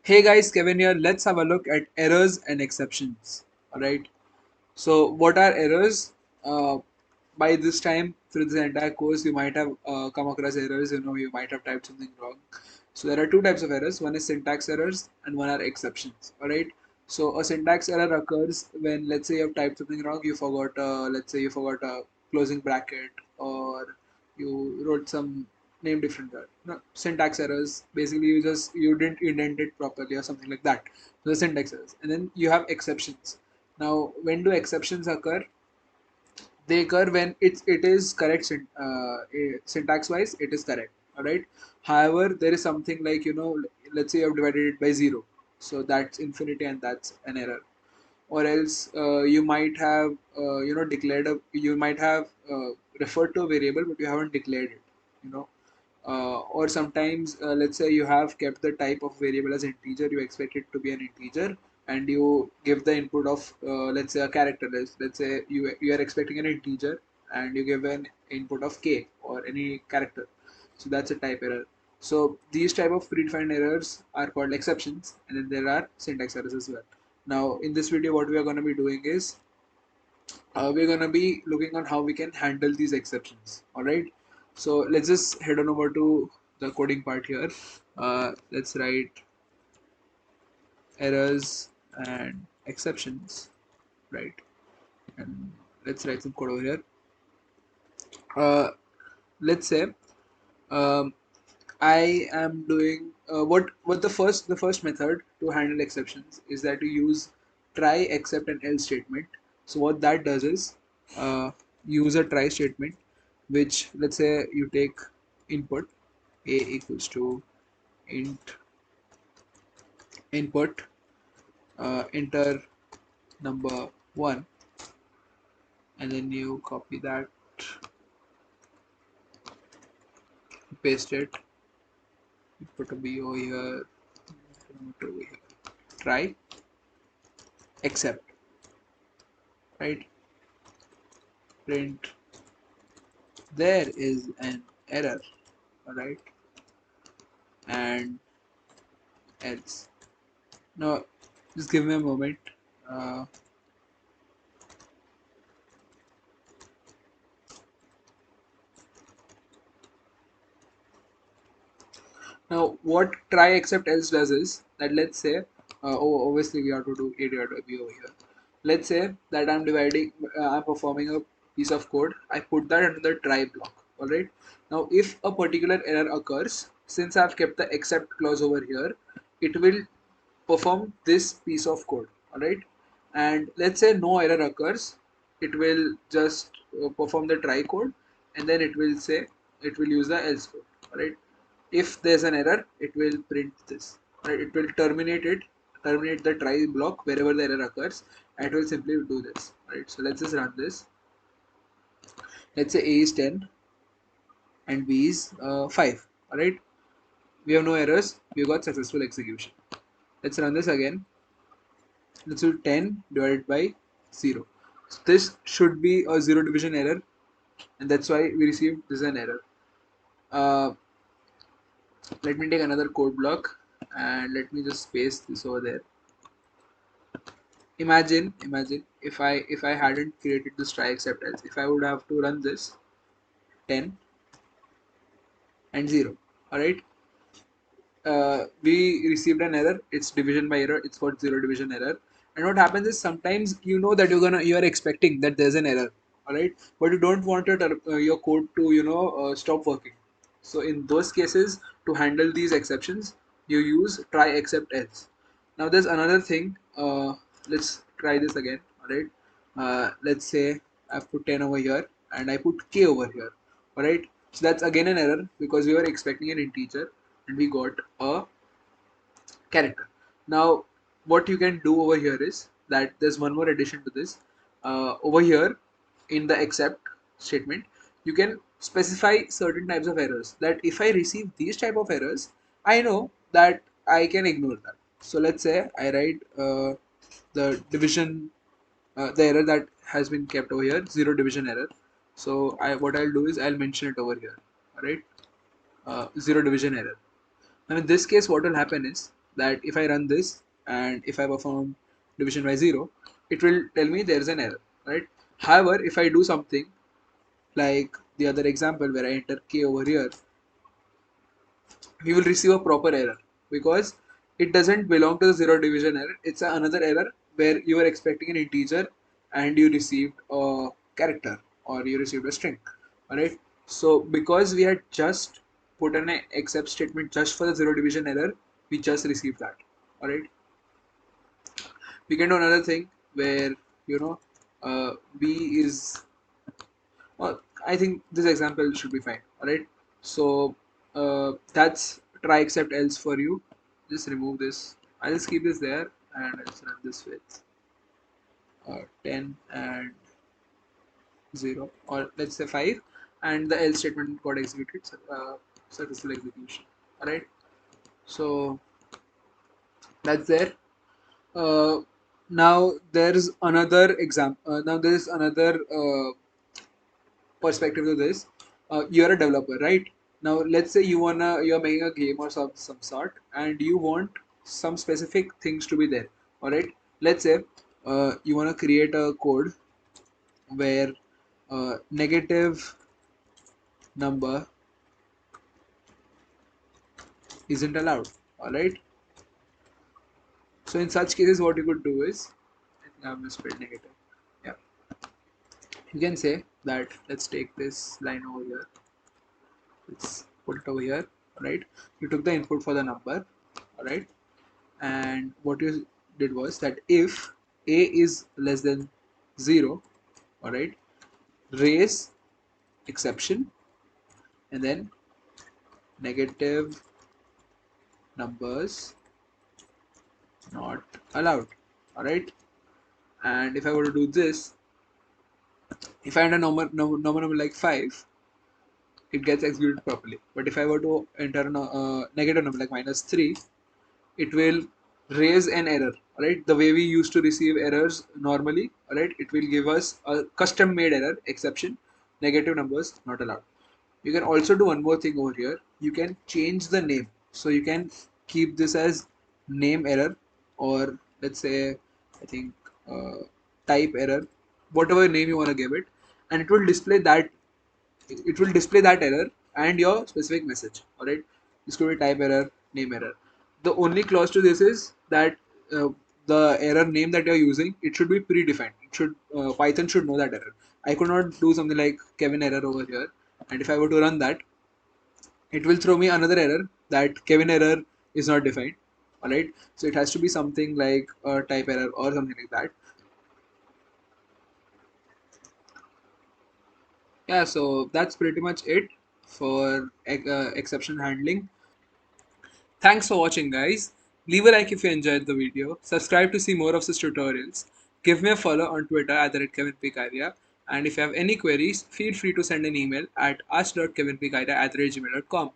Hey guys, Kevin here. Let's have a look at errors and exceptions. Alright. So, what are errors? By this time, through this entire course, you might have come across errors. You might have typed something wrong. So, there are two types of errors. One is syntax errors, and one are exceptions. Alright. So, a syntax error occurs when, let's say, you have typed something wrong. You forgot, let's say, you forgot a closing bracket, or you wrote some name different there. No, syntax errors. Basically, you didn't indent it properly or something like that. So, the syntax errors, and then you have exceptions. Now, when do exceptions occur? They occur when it is correct syntax wise. It is correct. All right. However, there is something like let's say you have divided it by zero, so that's infinity and that's an error. Or else you might have declared you might have referred to a variable but you haven't declared it. You know or sometimes let's say you have kept the type of variable as integer, you expect it to be an integer, and you give the input of let's say a character. Let's say you are expecting an integer and you give an input of k or any character, so that's a type error. So these type of predefined errors are called exceptions, and then there are syntax errors as well. Now in this video what we are going to be doing is we're gonna be looking on how we can handle these exceptions. All right, so let's just head on over to the coding part here. Let's write errors and exceptions, right? And let's write some code over here. Let's say um, I am doing what the first method to handle exceptions is that you use try, except, and else statement. So what that does is use a try statement, which let's say you take input a equals to int input enter number one, and then you copy that, paste it, you put a b over here, put over here, try, except, right? Print there is an error, right? And else. Now just give me a moment. uh, Now what try, except, else does is that, let's say obviously we have to do a divided by b over here. Let's say that I'm performing a piece of code. I put that under the try block. All right. Now if a particular error occurs, since I've kept the except clause over here, it will perform this piece of code. All right. And let's say no error occurs, it will just perform the try code, and then it will use the else code. All right. If there's an error, it will print this. Right. It will terminate the try block wherever the error occurs, and it will simply do this. Right. So let's just run this. Let's say a is 10 and b is 5. All right. We have no errors. We got successful execution. Let's run this again. Let's do 10 divided by 0. So this should be a zero division error, and that's why we received this is an error. Uh, Let me take another code block and let me just paste this over there. Imagine if I hadn't created this try, except, else, if I would have to run this 10 and 0. All right. We received an error. It's division by error. It's got zero division error. And what happens is sometimes that you are expecting that there's an error, all right, but you don't want your code to stop working. So in those cases, to handle these exceptions, you use try, except, else. Now there's another thing. Let's try this again. All right. Let's say I put 10 over here and I put k over here. All right. So that's again an error because we were expecting an integer and we got a character. Now, what you can do over here is that there's one more addition to this. Over here in the except statement, you can specify certain types of errors. That if I receive these type of errors, I know that I can ignore that. So let's say I write the division, the error that has been kept over here, zero division error. So what I'll do is I'll mention it over here. All right, zero division error. Now in this case, what will happen is that if I run this and if I perform division by 0, it will tell me there is an error, right? However, if I do something like the other example where I enter k over here, we will receive a proper error because it doesn't belong to the zero division error. It's another error where you were expecting an integer and you received a character or you received a string. Alright. So because we had just put an except statement just for the zero division error, we just received that. Alright. We can do another thing where you know b is I think this example should be fine. Alright. So that's try except else for you. Just remove this. I'll just keep this there and I'll just run this with 10 and 0 or let's say 5 and the else statement got executed. Successful execution. Alright. So that's there. Uh, now there's another example. Now there is another perspective to this. You're a developer, right? Now let's say you're making a game or some sort and you want some specific things to be there. All right. Let's say you want to create a code where negative number isn't allowed. All right. So in such cases, what you could do is, I think I've misspelled negative. Yeah. You can say that let's take this line over here. Let's put it over here. Right. You took the input for the number. All right. And what you did was that if a is less than 0, all right, raise exception and then negative numbers not allowed. All right. And if I were to do this, if I enter number like 5, it gets executed properly. But if I were to enter a negative number like -3, it will raise an error. Right, the way we used to receive errors normally. Right, it will give us a custom made error exception, negative numbers not allowed. You can also do one more thing over here. You can change the name, so you can keep this as name error, or let's say I think type error, whatever name you want to give it, and it will display that error and your specific message. All right, this could be type error, name error. The only clause to this is that uh, the error name that you're using, it should be predefined. It should Python should know that error. I could not do something like Kevin error over here, and if I were to run that, it will throw me another error that Kevin error is not defined. All right, so it has to be something like a type error or something like that. Yeah, so that's pretty much it for exception handling. Thanks for watching, guys. Leave a like if you enjoyed the video. Subscribe to see more of such tutorials. Give me a follow on Twitter at @KevinPKaria. And if you have any queries, feel free to send an email at ask.kevinpkaria@gmail.com.